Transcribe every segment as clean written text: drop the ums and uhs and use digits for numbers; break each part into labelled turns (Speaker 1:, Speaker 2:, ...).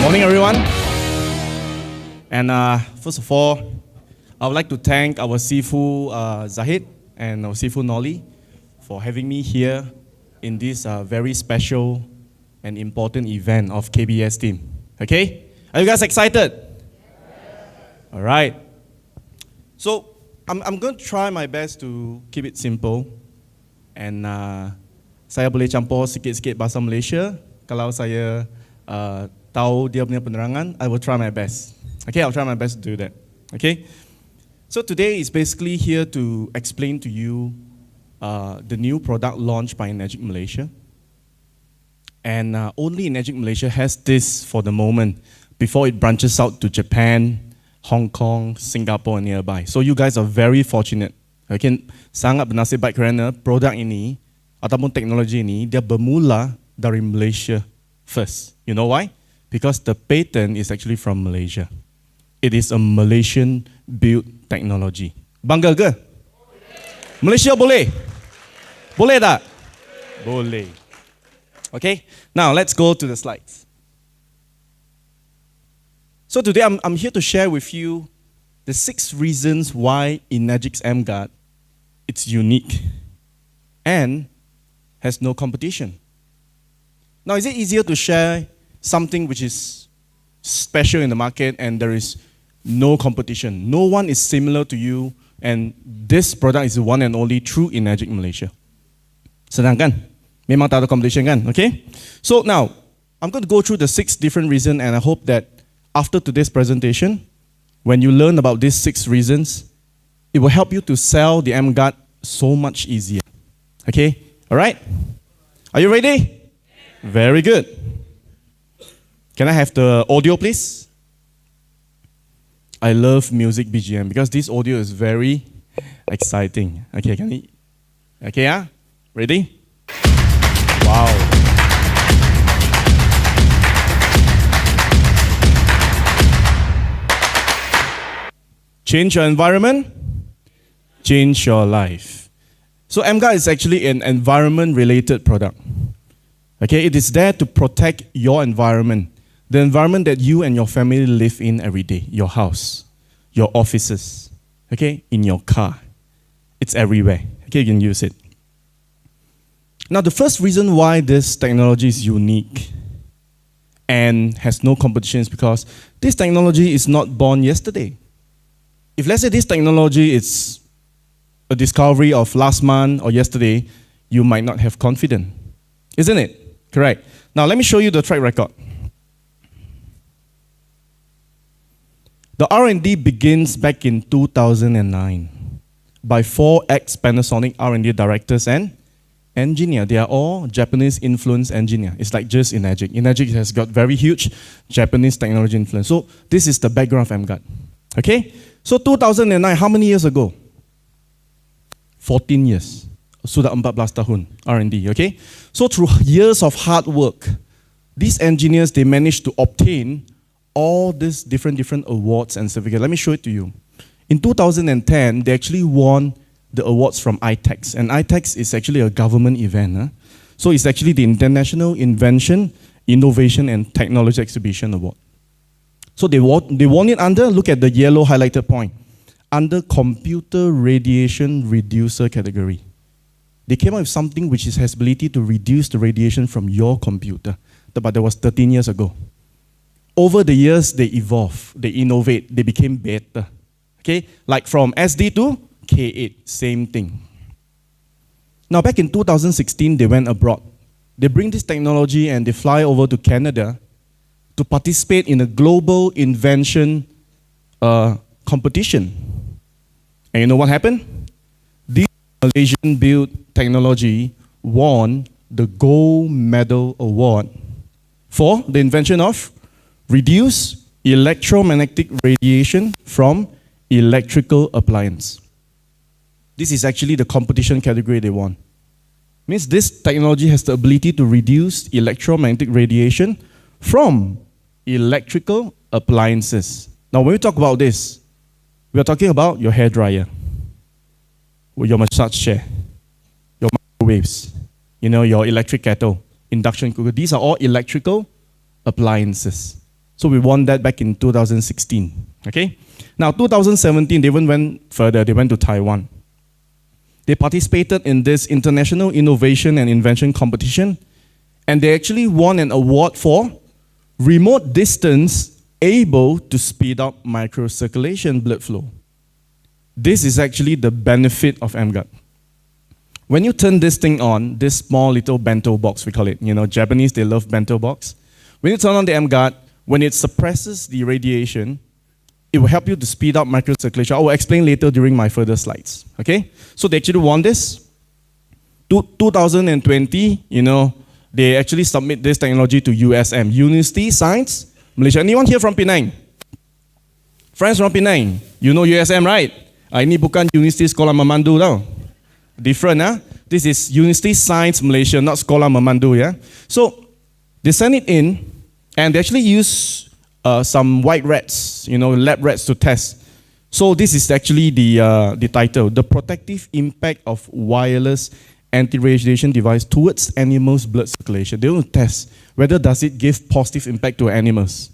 Speaker 1: Morning, everyone. And first of all, I would like to thank our Sifu Zahid and our Sifu Noli for having me here in this very special and important event of KBS team. Okay? Are you guys excited? All right. So I'm going to try my best to keep it simple. And saya boleh campur sikit-sikit bahasa Malaysia. Kalau saya tahu dia punya penerangan, I will try my best. Okay, I'll try my best to do that. Okay? So today is basically here to explain to you the new product launched by Magic Malaysia. And only Magic Malaysia has this for the moment before it branches out to Japan, Hong Kong, Singapore and nearby. So you guys are very fortunate. Okay? Sangat bernasib baik kerana produk ini ataupun teknologi ini dia bermula dari Malaysia first. You know why? Because the patent is actually from Malaysia. It is a Malaysian-built technology. Bangga ke? Malaysia boleh? Boleh tak? Boleh. Okay, now let's go to the slides. So today I'm here to share with you the 6 reasons why Enagic's EmGuard it's unique and has no competition. Now, is it easier to share something which is special in the market and there is no competition? No one is similar to you, and this product is the one and only true in Magic Malaysia. Senang kan? Memang tak ada competition kan? Okay? So now, I'm going to go through the 6 different reasons, and I hope that after today's presentation, when you learn about these 6 reasons, it will help you to sell the EmGuard so much easier. Okay? All right? Are you ready? Very good. Can I have the audio, please? I love music BGM because this audio is very exciting. Okay, can we? Okay, yeah? Ready? Wow. Change your environment, change your life. So EmGuard is actually an environment-related product. Okay, it is there to protect your environment, the environment that you and your family live in every day, your house, your offices, okay, in your car. It's everywhere. Okay, you can use it. Now, the first reason why this technology is unique and has no competition is because this technology is not born yesterday. If let's say this technology is a discovery of last month or yesterday, you might not have confidence, isn't it? Correct. Now, let me show you the track record. The R&D begins back in 2009 by 4 ex-Panasonic R&D directors and engineers. They are all Japanese influence engineers. It's like just Enagic. Enagic has got very huge Japanese technology influence. So this is the background of EmGuard. Okay? So 2009, how many years ago? 14 years. Sudah 14 tahun R&D, okay? So through years of hard work, these engineers, they managed to obtain all these different awards and certificates. Let me show it to you. In 2010, they actually won the awards from ITEX. And ITEX is actually a government event. Huh? So it's actually the International Invention, Innovation and Technology Exhibition Award. So they won it under, look at the yellow highlighted point, under Computer Radiation Reducer category. They came up with something which has ability to reduce the radiation from your computer. But that was 13 years ago. Over the years, they evolve, they innovate, they became better. Okay, like from SD to K8, same thing. Now back in 2016, they went abroad. They bring this technology and they fly over to Canada to participate in a global invention competition. And you know what happened? This Malaysian-built technology won the gold medal award for the invention of reduced electromagnetic radiation from electrical appliance. This is actually the competition category they won. Means this technology has the ability to reduce electromagnetic radiation from electrical appliances. Now, when we talk about this, we are talking about your hair dryer, your massage chair, your microwaves, your electric kettle, induction cooker. These are all electrical appliances. So we won that back in 2016. Okay? Now, 2017, they even went further. They went to Taiwan. They participated in this international innovation and invention competition, and they actually won an award for remote distance able to speed up microcirculation blood flow. This is actually the benefit of EmGuard. When you turn this thing on, this small little bento box, we call it, Japanese, they love bento box. When you turn on the EmGuard, when it suppresses the radiation, it will help you to speed up microcirculation. I will explain later during my further slides. Okay? So they actually won this. 2020, they actually submit this technology to USM, University Science Malaysia. Anyone here from Penang? Friends from Penang? You know USM, right? Ini bukan University Sekolah Memandu tau. Different, huh? This is University Science Malaysia, not Sekolah Memandu, yeah? So they send it in, and they actually use some white rats, lab rats to test. So this is actually the title, The Protective Impact of Wireless Anti-Radiation Device Towards Animals' Blood Circulation. They want to test whether does it give positive impact to animals.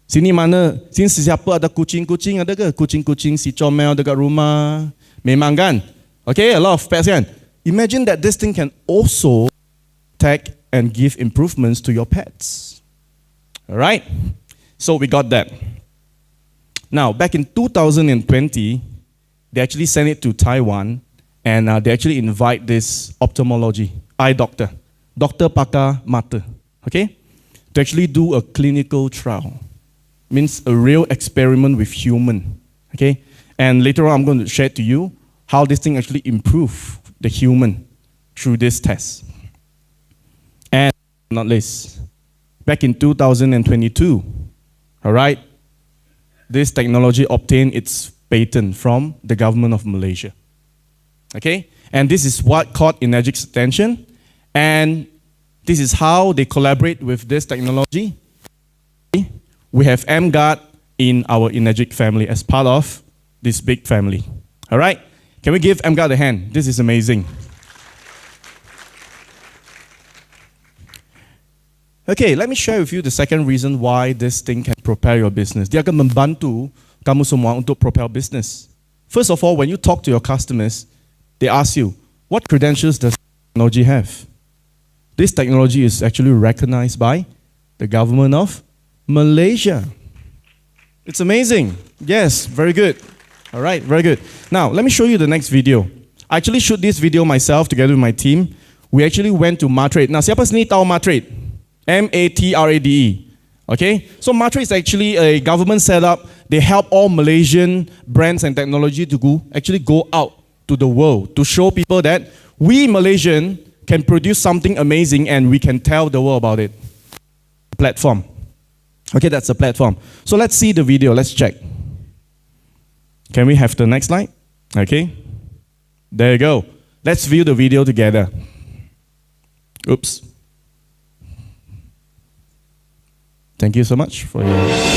Speaker 1: Sini siapa ada kucing-kucing, ada ke? Kucing-kucing si comel dekat rumah. Memang kan? Okay, a lot of pets kan? Imagine that this thing can also detect and give improvements to your pets. All right? So we got that. Now, back in 2020, they actually sent it to Taiwan, and they actually invite this ophthalmology, eye doctor, Dr. Pakar Mata, okay, to actually do a clinical trial. Means a real experiment with human, okay? And later on, I'm going to share to you how this thing actually improve the human through this test. And not least, back in 2022, all right, this technology obtained its patent from the government of Malaysia. Okay? And this is what caught Energic's attention. And this is how they collaborate with this technology. We have EmGuard in our Energic family as part of this big family. All right? Can we give EmGuard a hand? This is amazing. Okay, let me share with you the second reason why this thing can propel your business. Dia akan membantu kamu semua untuk propel business. First of all, when you talk to your customers, they ask you, what credentials does technology have? This technology is actually recognized by the government of Malaysia. It's amazing. Yes, very good. All right, very good. Now, let me show you the next video. I actually shoot this video myself together with my team. We actually went to Matrade. Now, siapa sini tahu Matrade? M-A-T-R-A-D-E. Okay? So Matrade is actually a government setup. They help all Malaysian brands and technology to actually go out to the world to show people that we Malaysian can produce something amazing and we can tell the world about it. Platform. Okay, that's the platform. So let's see the video. Let's check. Can we have the next slide? Okay. There you go. Let's view the video together. Oops. Thank you so much for your...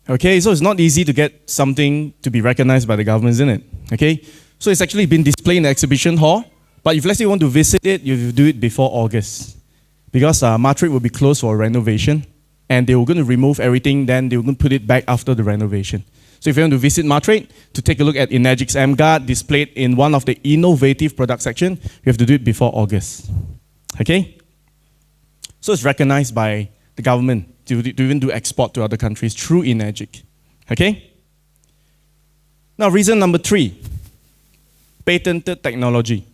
Speaker 1: Okay, so it's not easy to get something to be recognized by the government, isn't it? Okay, so it's actually been displayed in the exhibition hall, but if let's say you want to visit it, you have to do it before August. Because Matrade will be closed for renovation, and they were going to remove everything, then they were going to put it back after the renovation. So if you want to visit Matrade, to take a look at Energic's EmGuard displayed in one of the innovative product section, you have to do it before August. Okay? So it's recognized by the government to even do export to other countries through Enagic. Okay? Now, reason number 3, patented technology.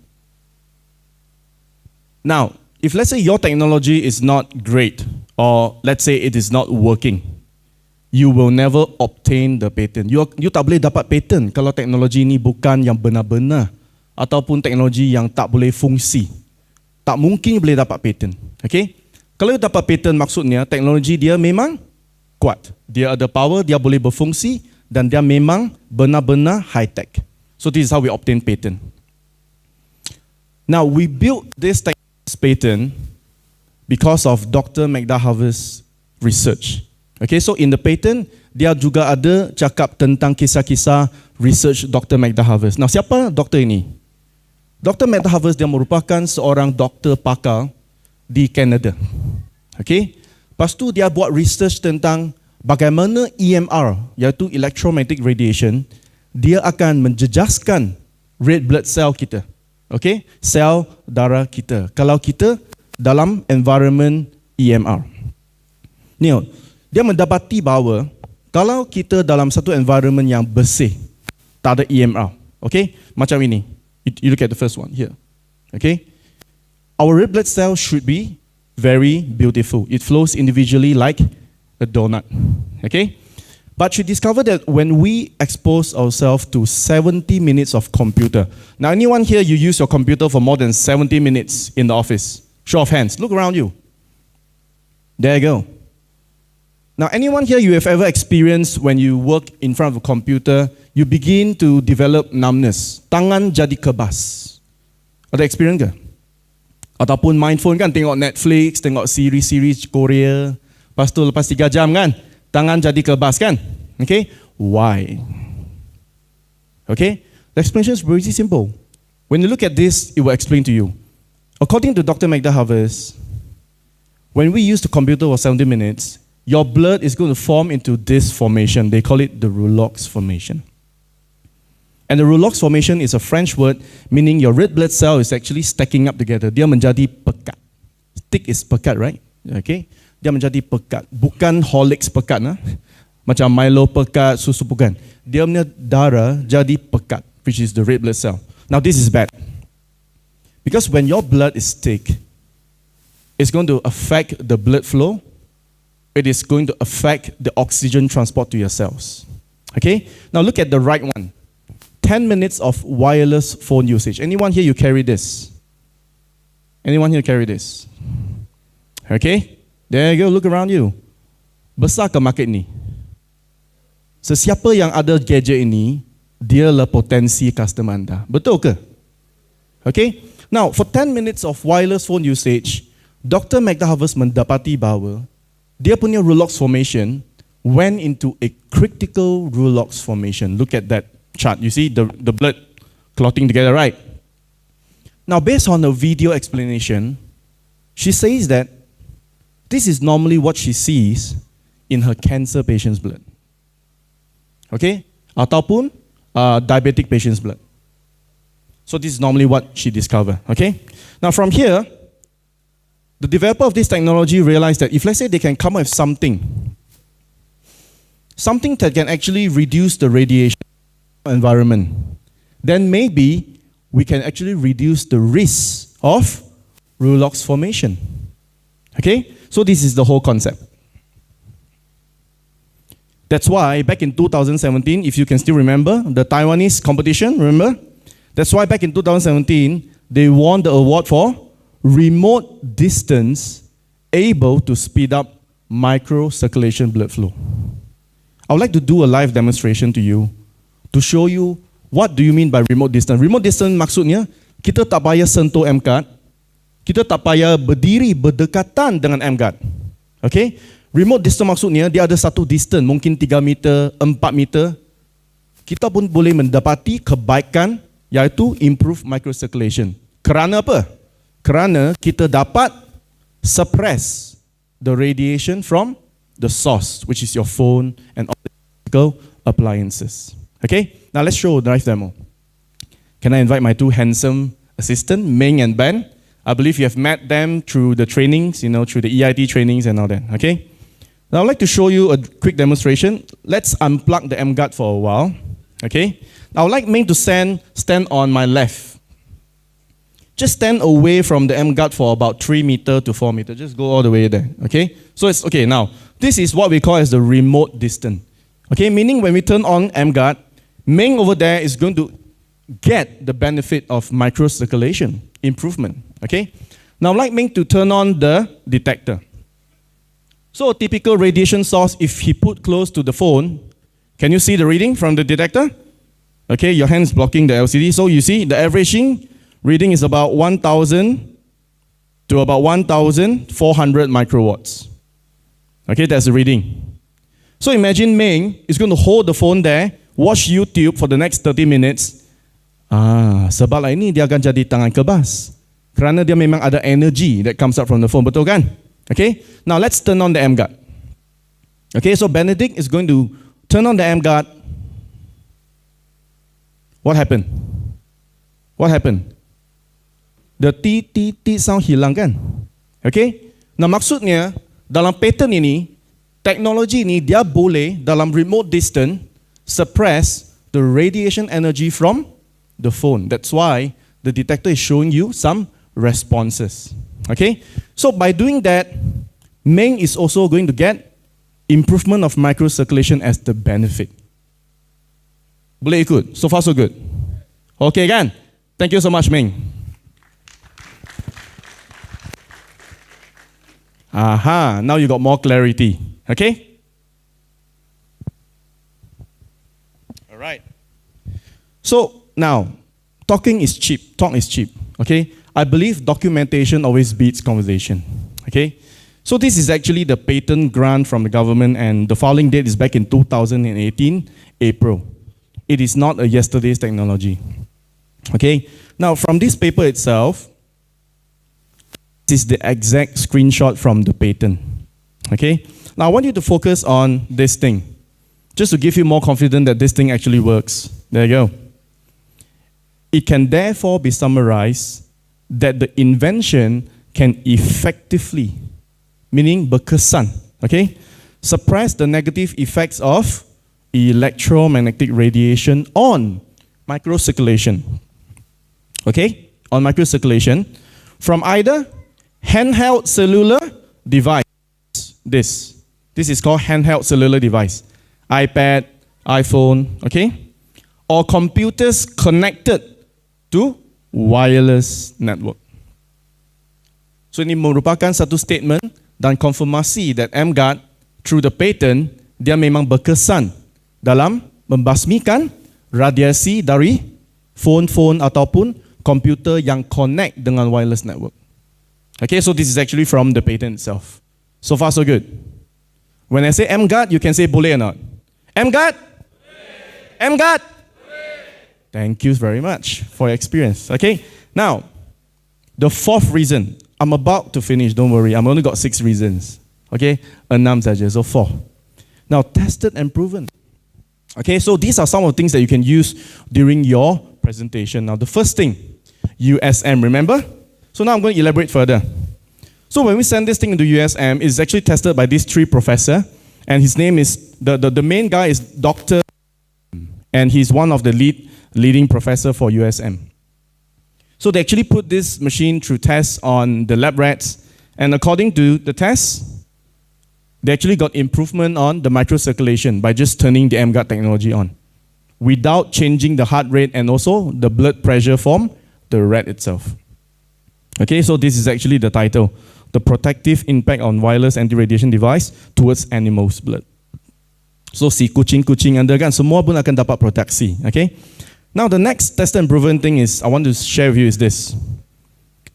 Speaker 1: Now, if let's say your technology is not great, or let's say it is not working, you will never obtain the patent. You tak boleh dapat patent kalau teknologi ini bukan yang benar-benar ataupun teknologi yang tak boleh fungsi. Tak mungkin boleh dapat patent. Okay? Kalau you dapat patent, maksudnya teknologi dia memang kuat. Dia ada power, dia boleh berfungsi dan dia memang benar-benar high-tech. So this is how we obtain patent. Now, we built this patent because of Dr. McDahaver's research. Okay, so in the patent, dia juga ada cakap tentang kisah-kisah research Dr. McDahaver. Now, siapa doktor ini? Dr. McDahaver dia merupakan seorang doktor pakar di Kanada. Okay, lepas tu dia buat research tentang bagaimana EMR, iaitu electromagnetic radiation, dia akan menjejaskan red blood cell kita. Okay, sel darah kita. Kalau kita dalam environment EMR. Ni, dia mendapati bahawa kalau kita dalam satu environment yang bersih, tak ada EMR, okay? Macam ini. You look at the first one here, okay? Our red blood cell should be very beautiful. It flows individually like a donut, okay? But you discover that when we expose ourselves to 70 minutes of computer. Now, anyone here, you use your computer for more than 70 minutes in the office? Show of hands. Look around you. There you go. Now, anyone here you have ever experienced when you work in front of a computer, you begin to develop numbness. Tangan jadi kebas. Ada experience ke? Ataupun main phone kan, tengok Netflix, tengok series Korea. Lepas 3 jam kan, tangan jadi kebas kan? Okay? Why? Okay? The explanation is very simple. When you look at this, it will explain to you. According to Dr. McDahaver, when we use the computer for 70 minutes, your blood is going to form into this formation. They call it the rouleaux formation. And the rouleaux formation is a French word meaning your red blood cell is actually stacking up together. Dia menjadi pekat. Stick is pekat, right? Okay? Dia menjadi pekat. Bukan Horlicks pekat. Macam Milo pekat, susu bukan. Dia punya darah jadi pekat, which is the red blood cell. Now this is bad. Because when your blood is thick, it's going to affect the blood flow. It is going to affect the oxygen transport to your cells. Okay? Now look at the right one. 10 minutes of wireless phone usage. Anyone here you carry this? Anyone here carry this? Okay? There you go, look around you. Besar ke market ni? Sesiapa yang ada gadget ini, dialah potensi customer anda. Betul ke? Okay? Now, for 10 minutes of wireless phone usage, Dr. McDahaver mendapati bahawa dia punya rouleaux formation went into a critical rouleaux formation. Look at that chart. You see the blood clotting together, right? Now, based on a video explanation, she says that this is normally what she sees in her cancer patient's blood. Okay? Ataupun diabetic patient's blood. So this is normally what she discovered. Okay? Now, from here, the developer of this technology realized that if let's say they can come up with something that can actually reduce the radiation environment, then maybe we can actually reduce the risk of rouleaux formation. Okay? So this is the whole concept. That's why back in 2017, if you can still remember, the Taiwanese competition, remember? That's why back in 2017, they won the award for remote distance able to speed up microcirculation blood flow. I would like to do a live demonstration to you to show you what do you mean by remote distance. Remote distance maksudnya kita tak payah sentuh EmGuard, kita tak payah berdiri berdekatan dengan EmGuard. Okay? Remote distance maksudnya dia ada satu distance, mungkin 3 meter, 4 meter. Kita pun boleh mendapati kebaikan iaitu improve microcirculation. Kerana apa? Kerana kita dapat suppress the radiation from the source, which is your phone and optical appliances. Okay? Now let's show a live demo. Can I invite my two handsome assistants, Ming and Ben? I believe you have met them through the trainings, through the EIT trainings and all that. Okay? Now I'd like to show you a quick demonstration. Let's unplug the EmGuard for a while. Okay? Now I'd like Ming to stand on my left. Just stand away from the EmGuard for about 3 meter to 4 meter. Just go all the way there. Okay? So it's okay now. This is what we call as the remote distance. Okay? Meaning when we turn on EmGuard, Ming over there is going to get the benefit of microcirculation improvement. Okay? Now I'd like Ming to turn on the detector. So a typical radiation source, if he put close to the phone, can you see the reading from the detector? Okay, your hand is blocking the LCD. So you see the averaging reading is about 1,000 to about 1,400 microwatts. Okay, that's the reading. So imagine Ming is going to hold the phone there, watch YouTube for the next 30 minutes. Sebab ini dia akan jadi tangan kebas. Kerana dia memang ada energy that comes up from the phone. Betul kan? Okay, now let's turn on the EmGuard. Okay, so Benedict is going to turn on the EmGuard. What happened? What happened? The T sound hilang kan? Okay, nah maksudnya dalam pattern ini, teknologi ini dia boleh dalam remote distance suppress the radiation energy from the phone. That's why the detector is showing you some responses. Okay, so by doing that, Meng is also going to get improvement of microcirculation as the benefit. Boleh ikut? So far so good. Okay kan? Thank you so much, Meng. Aha, now you got more clarity. Okay? All right. So now, talking is cheap. Talk is cheap. Okay? I believe documentation always beats conversation. Okay? So this is actually the patent grant from the government, and the filing date is back in 2018, April. It is not a yesterday's technology. Okay? Now, from this paper itself, this is the exact screenshot from the patent. Okay? Now, I want you to focus on this thing, just to give you more confidence that this thing actually works. There you go. It can therefore be summarized that the invention can effectively, meaning berkesan, okay, suppress the negative effects of electromagnetic radiation on microcirculation. Okay, on microcirculation from either handheld cellular device. This is called handheld cellular device, iPad, iPhone, okay, or computers connected to wireless network. So ini merupakan satu statement dan konfirmasi that EmGuard through the patent dia memang berkesan dalam membasmikan radiasi dari phone ataupun komputer yang connect dengan wireless network. Okay, so this is actually from the patent itself. So far so good. When I say EmGuard, you can say boleh or not? EmGuard? EmGuard? Thank you very much for your experience. Okay, now, the fourth reason, I'm about to finish, don't worry, I've only got 6 reasons. Okay, 6 saja, so 4. Now, tested and proven. Okay, so these are some of the things that you can use during your presentation. Now, the first thing, USM, remember? So now I'm going to elaborate further. So when we send this thing into USM, it's actually tested by these 3 professors, and his name is, the main guy is Dr. And he's one of the leading professor for USM. So they actually put this machine through tests on the lab rats, and according to the tests, they actually got improvement on the microcirculation by just turning the EmGuard technology on, without changing the heart rate and also the blood pressure from the rat itself. Okay, so this is actually the title, The Protective Impact on Wireless Anti-Radiation Device Towards Animals' Blood. So si kucing-kucing anda kan, semua pun akan dapat proteksi. Okay? Now the next tested and proven thing is, I want to share with you is this.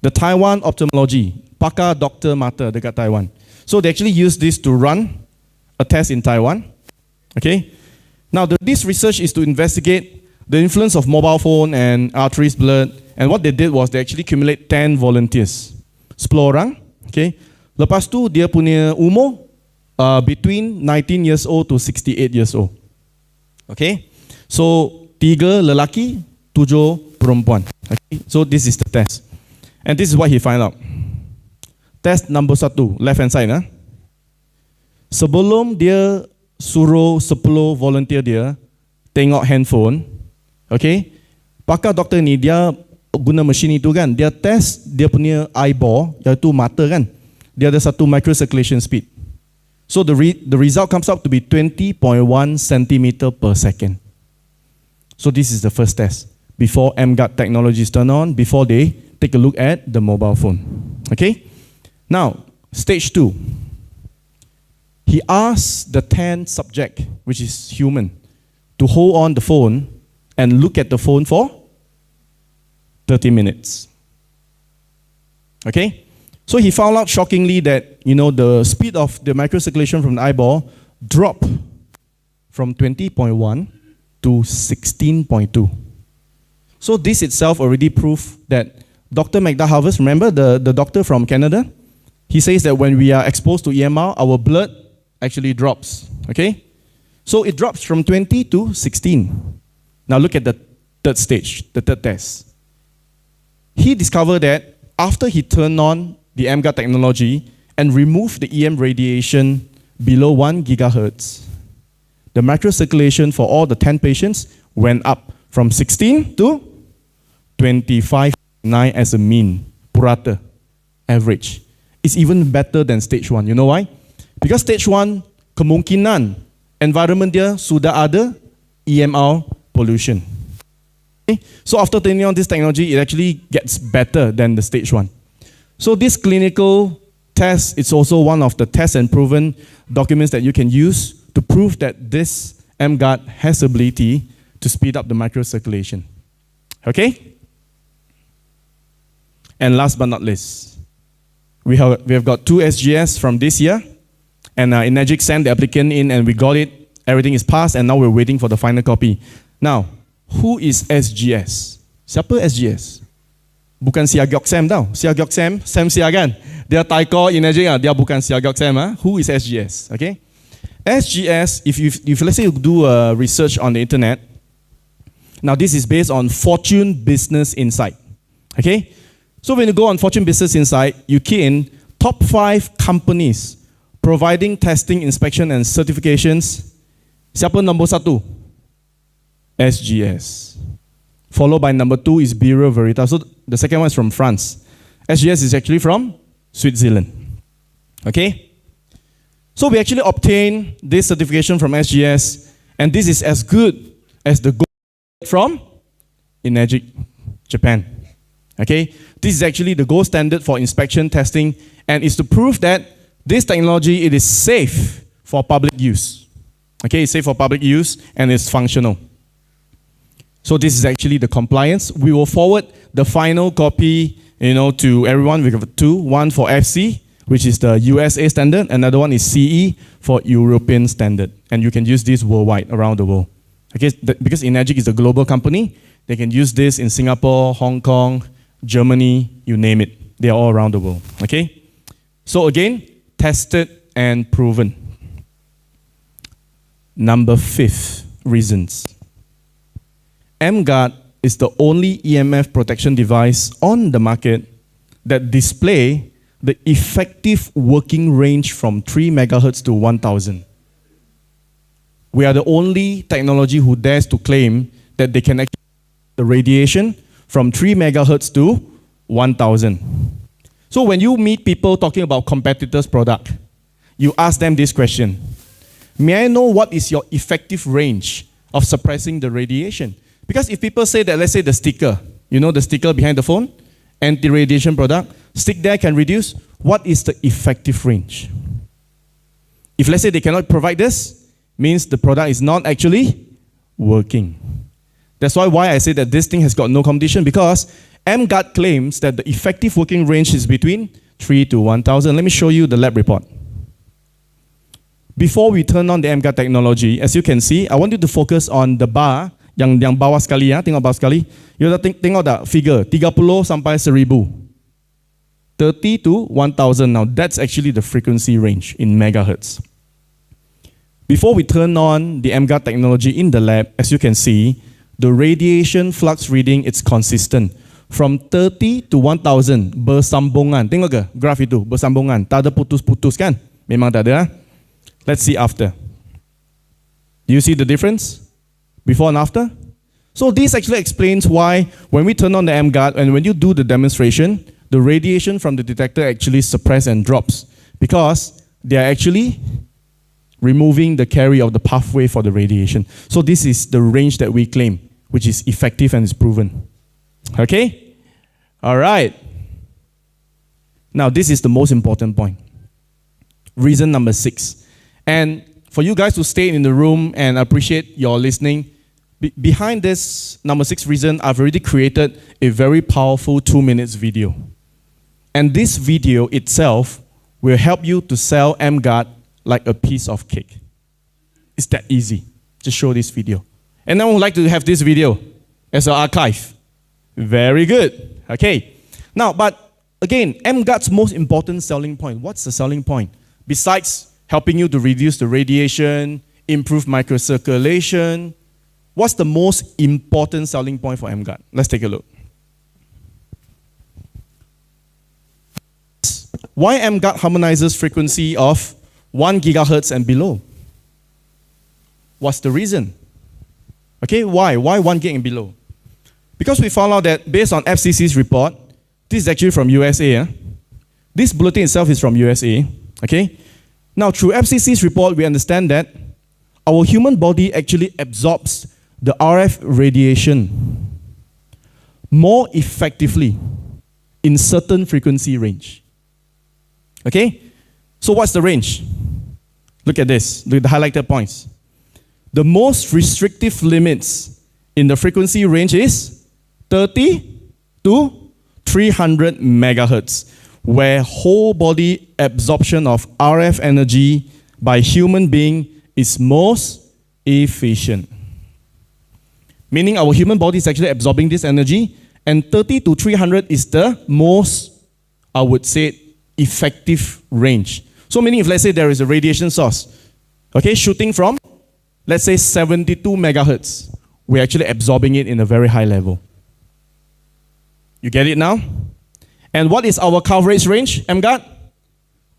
Speaker 1: The Taiwan ophthalmology, pakar doktor mata dekat Taiwan. So they actually use this to run a test in Taiwan. Okay? Now this research is to investigate the influence of mobile phone and arteries blood, and what they did was they actually accumulate 10 volunteers. 10 orang. Okay? Lepas tu dia punya umur between 19 years old to 68 years old. Okay? So 3 lelaki, 7 perempuan. Okay? So this is the test. And this is what he find out. Test number 1, left hand side. Sebelum dia suruh 10 volunteer dia tengok handphone, okay, pakar doktor ni dia guna mesin itu kan, dia test dia punya eyeball, iaitu mata kan, dia ada satu microcirculation speed. So the result comes up to be 20.1 centimeter per second. So this is the first test before EmGuard technology is turned on, before they take a look at the mobile phone. Okay? Now, stage 2. He asked the 10th subject, which is human, to hold on the phone and look at the phone for 30 minutes. Okay? So he found out shockingly that, the speed of the microcirculation from the eyeball dropped from 20.1 to 16.2. So this itself already proved that Dr. Magda Harvest, remember the doctor from Canada? He says that when we are exposed to EMR, our blood actually drops. Okay? So it drops from 20 to 16. Now look at the third stage, the third test. He discovered that after he turned on the EmGuard technology and removed the EM radiation below 1 gigahertz, the microcirculation for all the 10 patients went up from 16 to 25.9 as a mean, purata, average. It's even better than stage 1. You know why? Because stage 1, kemungkinan environment dia sudah ada EMR pollution. Okay? So after turning on this technology, it actually gets better than the stage 1. So this clinical test is also one of the test and proven documents that you can use to prove that this EmGuard has ability to speed up the microcirculation. Okay? And last but not least, we have got 2 SGS from this year, and Energic sent the applicant in and we got it. Everything is passed and now we're waiting for the final copy. Now, who is SGS? Siapa SGS? Bukan Siagyok Sam tau. Siagyok Sam Siagan. Dia taiko Energic, dia bukan Siagyok Sam. Who is SGS? Okay? SGS, if let's say you do a research on the internet, now this is based on Fortune Business Insight. Okay? So when you go on Fortune Business Insight, you key in top 5 companies providing testing, inspection and certifications. Siapa nombor 1? SGS. Followed by number 2 is Bureau Veritas. So the second one is from France. SGS is actually from Switzerland. Okay? So we actually obtained this certification from SGS, and this is as good as the gold from Energic Japan. Okay? This is actually the gold standard for inspection testing, and is to prove that this technology, it is safe for public use. Okay, it's safe for public use and it's functional. So this is actually the compliance. We will forward the final copy, to everyone. We have 2, one for FC, which is the USA standard, another one is CE for European standard. And you can use this worldwide, around the world. Okay, because Energic is a global company, they can use this in Singapore, Hong Kong, Germany, you name it. They are all around the world. Okay? So again, tested and proven. Number 5 reasons. EmGuard is the only EMF protection device on the market that display the effective working range from 3 megahertz to 1000. We are the only technology who dares to claim that they can actually the radiation from 3 megahertz to 1000. So when you meet people talking about competitors' product, you ask them this question: may I know what is your effective range of suppressing the radiation? Because if people say that, let's say the sticker, the sticker behind the phone, anti-radiation product, stick there can reduce, what is the effective range? If let's say they cannot provide this, means the product is not actually working. That's why I say that this thing has got no competition, because EmGuard claims that the effective working range is between 3 to 1000. Let me show you the lab report. Before we turn on the EmGuard technology, as you can see, I want you to focus on the bar yang bawah sekali ya, tengok bawah sekali. You tengok tak figure 30 sampai 1000. 30 to 1000 now. That's actually the frequency range in megahertz. Before we turn on the EmGuard technology in the lab, as you can see, the radiation flux reading, it's consistent. From 30 to 1000, bersambungan. Tengok ke graf itu, bersambungan. Tak ada putus-putus kan? Memang tak ada. Let's see after. Do you see the difference? Before and after? So this actually explains why when we turn on the EmGuard and when you do the demonstration, the radiation from the detector actually suppresses and drops because they are actually removing the carry of the pathway for the radiation. So this is the range that we claim, which is effective and is proven. Okay? All right. Now this is the most important point. Reason number 6. And for you guys to stay in the room and appreciate your listening, behind this number 6 reason, I've already created a very powerful 2 minutes video. And this video itself will help you to sell EmGuard like a piece of cake. It's that easy. Just show this video. And I would like to have this video as an archive. Very good. Okay. Now, but again, EmGuard's most important selling point. What's the selling point? Besides helping you to reduce the radiation, improve microcirculation, what's the most important selling point for EmGuard? Let's take a look. Why EmGuard harmonizes frequency of 1 gigahertz and below? What's the reason? Okay, why? Why 1 gig and below? Because we found out that based on FCC's report, this is actually from USA. This bulletin itself is from USA. Okay? Now, through FCC's report, we understand that our human body actually absorbs the RF radiation more effectively in certain frequency range. Okay? So what's the range? Look at this, look at the highlighted points. The most restrictive limits in the frequency range is 30 to 300 megahertz, where whole body absorption of RF energy by human being is most efficient. Meaning our human body is actually absorbing this energy, and 30 to 300 is the most, I would say, effective range. So meaning if let's say there is a radiation source, okay, shooting from, let's say 72 megahertz, we're actually absorbing it in a very high level. You get it now? And what is our coverage range, EmGuard?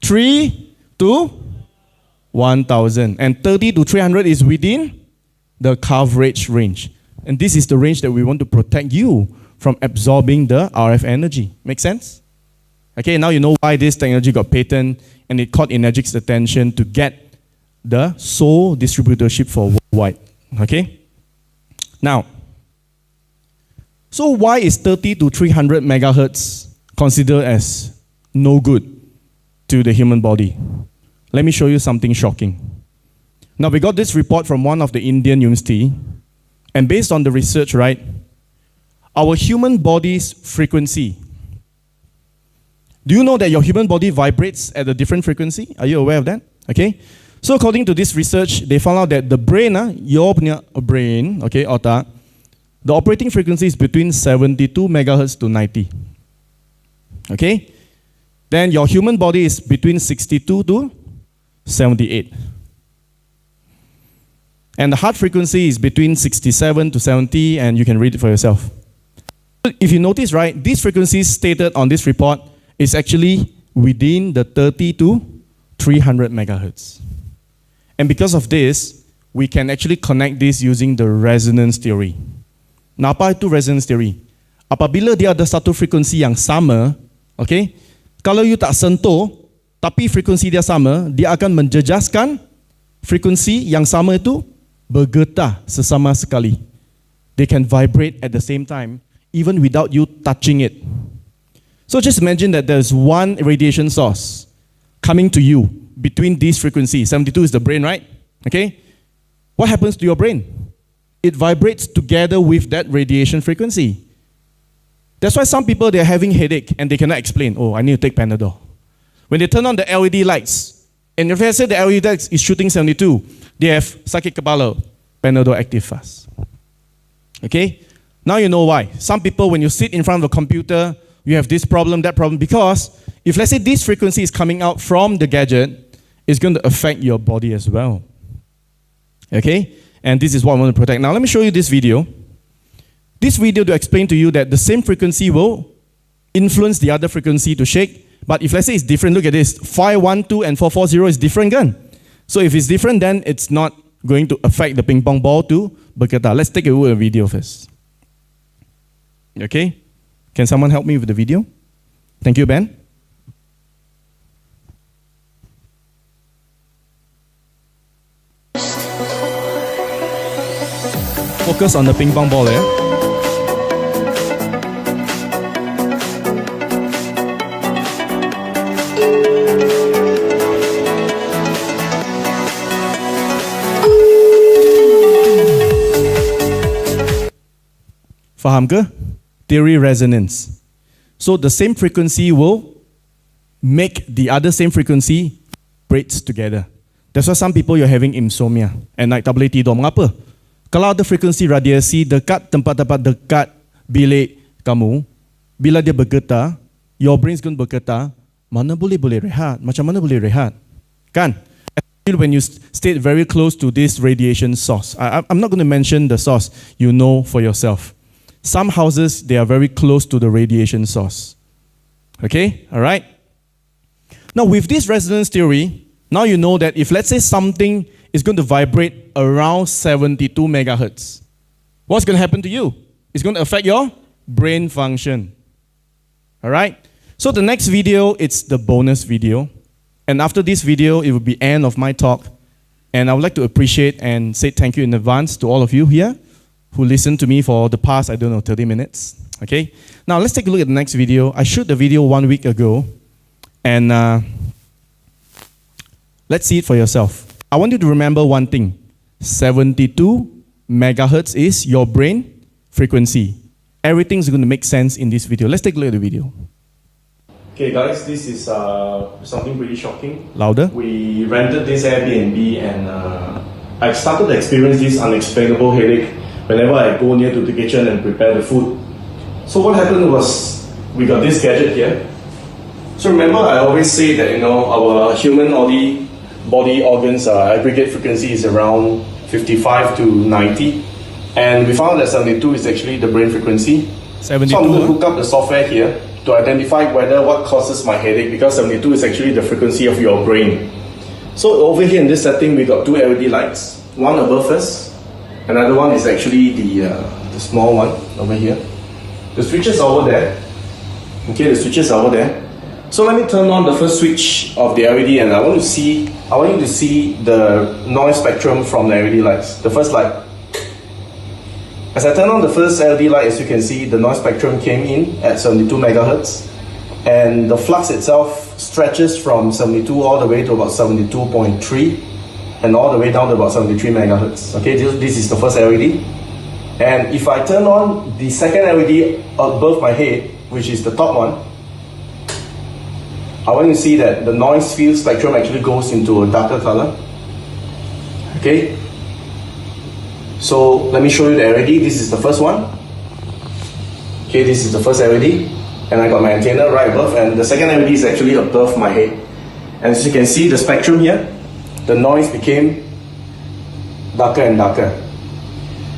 Speaker 1: 3 to 1000. And 30 to 300 is within the coverage range. And this is the range that we want to protect you from absorbing the RF energy. Make sense? Okay, now you know why this technology got patent and it caught Energic's attention to get the sole distributorship for worldwide. Okay? Now, so why is 30 to 300 megahertz considered as no good to the human body? Let me show you something shocking. Now, we got this report from one of the Indian university, and based on the research, right, our human body's frequency. Do you know that your human body vibrates at a different frequency? Are you aware of that? Okay. So according to this research, they found out that the brain, your brain, okay, otak, the operating frequency is between 72 megahertz to 90. Okay? Then your human body is between 62 to 78. And the heart frequency is between 67 to 70, and you can read it for yourself. If you notice, right, these frequencies stated on this report is actually within the 30 to 300 megahertz. And because of this, we can actually connect this using the resonance theory. Nah, apa itu resonance theory? Apabila dia ada satu frekuensi yang sama, okay, kalau you tak sentuh, tapi frekuensi dia sama, dia akan menjejaskan frekuensi yang sama itu bergetar sesama sekali. They can vibrate at the same time, even without you touching it. So just imagine that there's one radiation source coming to you between these frequencies. 72 is the brain, right? Okay? What happens to your brain? It vibrates together with that radiation frequency. That's why some people, they're having headache and they cannot explain, oh, I need to take Panadol. When they turn on the LED lights, and if I say the LED lights is shooting 72, they have sakit kepala, Panadol active fast. Okay? Now you know why. Some people, when you sit in front of a computer, you have this problem, that problem, because if let's say this frequency is coming out from the gadget, it's going to affect your body as well. Okay? And this is what I want to protect. Now let me show you this video. This video to explain to you that the same frequency will influence the other frequency to shake. But if let's say it's different, look at this. 512 and 440 is different again. So if it's different, then it's not going to affect the ping pong ball to bergetar. Let's take a look at the video first. Okay? Can someone help me with the video? Thank you, Ben. Focus on the ping pong ball, eh? Faham ke? Theory resonance. So the same frequency will make the other same frequency vibrates together. That's why some people you're having insomnia and night tak boleh tidur. Mengapa? Kalau ada frekuensi radiasi dekat tempat-tempat dekat bilik kamu, bila dia bergetar, your brain's going to bergetar, mana boleh rehat? Macam mana boleh rehat? Kan? Especially when you stay very close to this radiation source. I'm not going to mention the source. You know for yourself. Some houses, they are very close to the radiation source. Okay? All right? Now, with this resonance theory, now you know that if, let's say, something is going to vibrate around 72 megahertz, what's going to happen to you? It's going to affect your brain function. All right? So the next video, it's the bonus video. And after this video, it will be end of my talk. And I would like to appreciate and say thank you in advance to all of you here who listened to me for the past, 30 minutes. Okay? Now, let's take a look at the next video. I shot the video 1 week ago. And let's see it for yourself. I want you to remember one thing. 72 megahertz is your brain frequency. Everything's going to make sense in this video. Let's take a look at the video. Okay, guys, this is something pretty shocking. Louder. We rented this Airbnb and I started to experience this unexplainable headache whenever I go near to the kitchen and prepare the food. So what happened was, we got this gadget here. So remember, I always say that, our human body organs aggregate frequency is around 55 to 90. And we found that 72 is actually the brain frequency. 72. So I'm going to hook up the software here to identify what causes my headache, because 72 is actually the frequency of your brain. So over here in this setting, we got two LED lights. One above us. Another one is actually the small one over here. The switches are over there. Okay, the switches are over there. So let me turn on the first switch of the LED, and I want you to see the noise spectrum from the LED lights. The first light. As I turn on the first LED light, as you can see, the noise spectrum came in at 72 megahertz, and the flux itself stretches from 72 all the way to about 72.3. and all the way down to about 73 megahertz. Okay, this is the first LED. And if I turn on the second LED above my head, which is the top one, I want you to see that the noise field spectrum actually goes into a darker color. Okay, so let me show you the LED. This is the first one. Okay, this is the first LED, and I got my antenna right above, and the second LED is actually above my head. And as you can see, the spectrum here, the noise became darker and darker.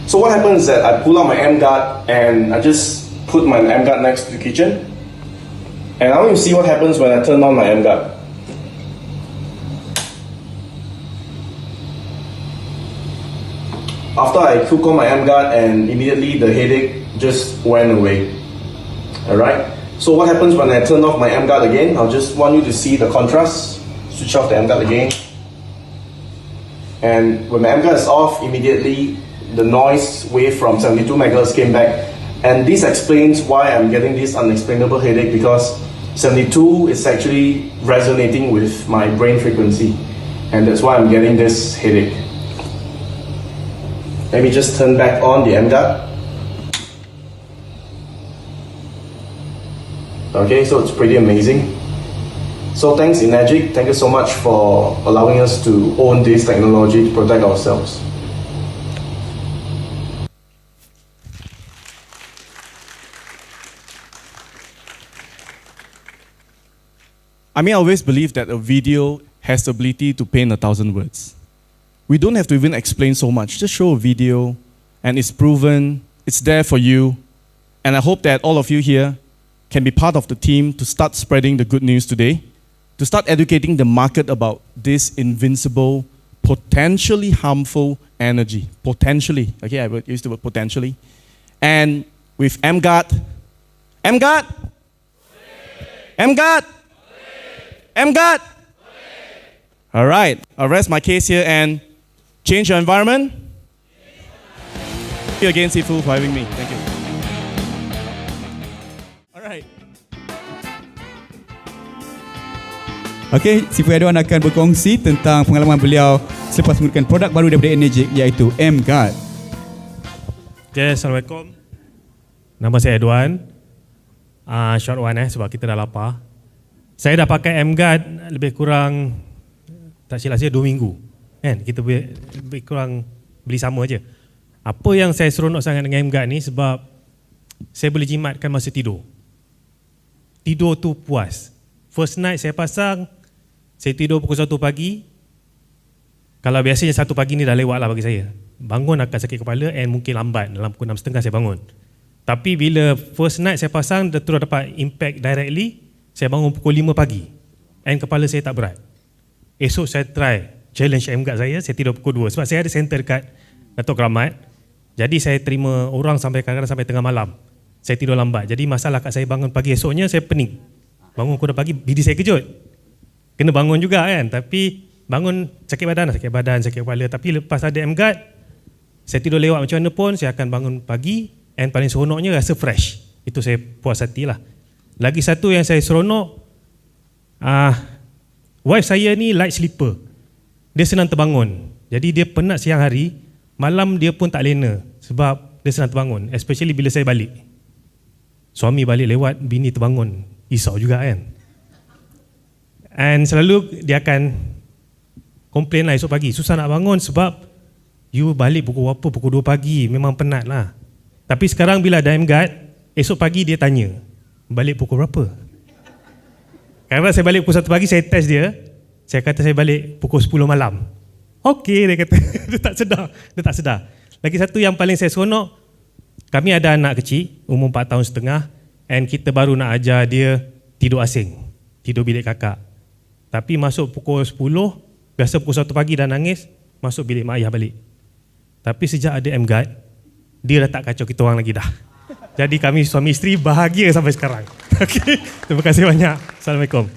Speaker 1: So what happens is that I pull out my EmGuard and I just put my EmGuard next to the kitchen, and I want you to see what happens when I turn on my EmGuard. After I hook on my EmGuard, and immediately the headache just went away. Alright, so what happens when I turn off my EmGuard again? I'll just want you to see the contrast. Switch off the EmGuard again. And when my EmGuard is off, immediately the noise wave from 72 megahertz came back. And this explains why I'm getting this unexplainable headache, because 72 is actually resonating with my brain frequency. And that's why I'm getting this headache. Let me just turn back on the EmGuard. Okay, so it's pretty amazing. So thanks Enagic, thank you so much for allowing us to own this technology to protect ourselves. I always believe that a video has the ability to paint 1,000 words. We don't have to even explain so much. Just show a video, and it's proven, it's there for you. And I hope that all of you here can be part of the team to start spreading the good news today, to start educating the market about this invincible potentially harmful energy. Potentially, okay, I would use the word potentially. And with EmGuard, EmGuard, EmGuard, EmGuard. All right, I'll rest my case here and change your environment. Thank you again, Sifu, for having me. Thank you. All right.
Speaker 2: Okey, Sifu Edwan akan berkongsi tentang pengalaman beliau selepas menggunakan produk baru daripada Energik, iaitu EmGuard.
Speaker 3: Okay, Assalamualaikum. Nama saya Edwan. Short one sebab kita dah lapar. Saya dah pakai EmGuard lebih kurang, tak silap saya, 2 minggu. Kan? Kita lebih kurang beli sama je. Apa yang saya seronok sangat dengan EmGuard ni sebab saya boleh jimatkan masa tidur. Tidur tu puas. First night saya pasang, saya tidur pukul 1 pagi. Kalau biasanya 1 pagi ni dah lewat lah bagi saya. Bangun akan sakit kepala and mungkin lambat. Dalam pukul 6.30 saya bangun. Tapi bila first night saya pasang, dia terus dapat impact directly. Saya bangun pukul 5 pagi. And kepala saya tak berat. Esok saya try challenge EmGuard saya tidur pukul 2. Sebab saya ada center dekat Datuk Keramat. Jadi saya terima orang sampai kadang-kadang sampai tengah malam. Saya tidur lambat. Jadi masalah kat saya bangun pagi esoknya, saya pening. Bangun pukul 2 pagi, bini saya kejut. Kena bangun juga kan. Tapi bangun sakit badan, sakit kepala. Tapi lepas ada EmGuard, saya tidur lewat macam mana pun, saya akan bangun pagi. And paling seronoknya rasa fresh. Itu saya puas hati lah. Lagi satu yang saya seronok, wife saya ni light sleeper. Dia senang terbangun. Jadi dia penat siang hari, malam dia pun tak lena. Sebab dia senang terbangun. Especially bila saya balik. Suami balik lewat, bini terbangun. Risau juga kan. And selalu dia akan komplain lah esok pagi. Susah nak bangun sebab you balik pukul berapa? Pukul 2 pagi. Memang penat lah. Tapi sekarang bila ada EmGuard, esok pagi dia tanya, balik pukul berapa? Kadang-kadang saya balik pukul 1 pagi, saya test dia. Saya kata saya balik pukul 10 malam. Okey, dia kata. Dia tak sedar. Lagi satu yang paling saya seronok, kami ada anak kecil, umur 4 tahun setengah, and kita baru nak ajar dia tidur asing. Tidur bilik kakak. Tapi masuk pukul 10, biasa pukul 1 pagi dah nangis, masuk bilik mak ayah balik. Tapi sejak ada EmGuard, dia dah tak kacau kita orang lagi dah. Jadi kami suami isteri bahagia sampai sekarang. Okay. Terima kasih banyak. Assalamualaikum.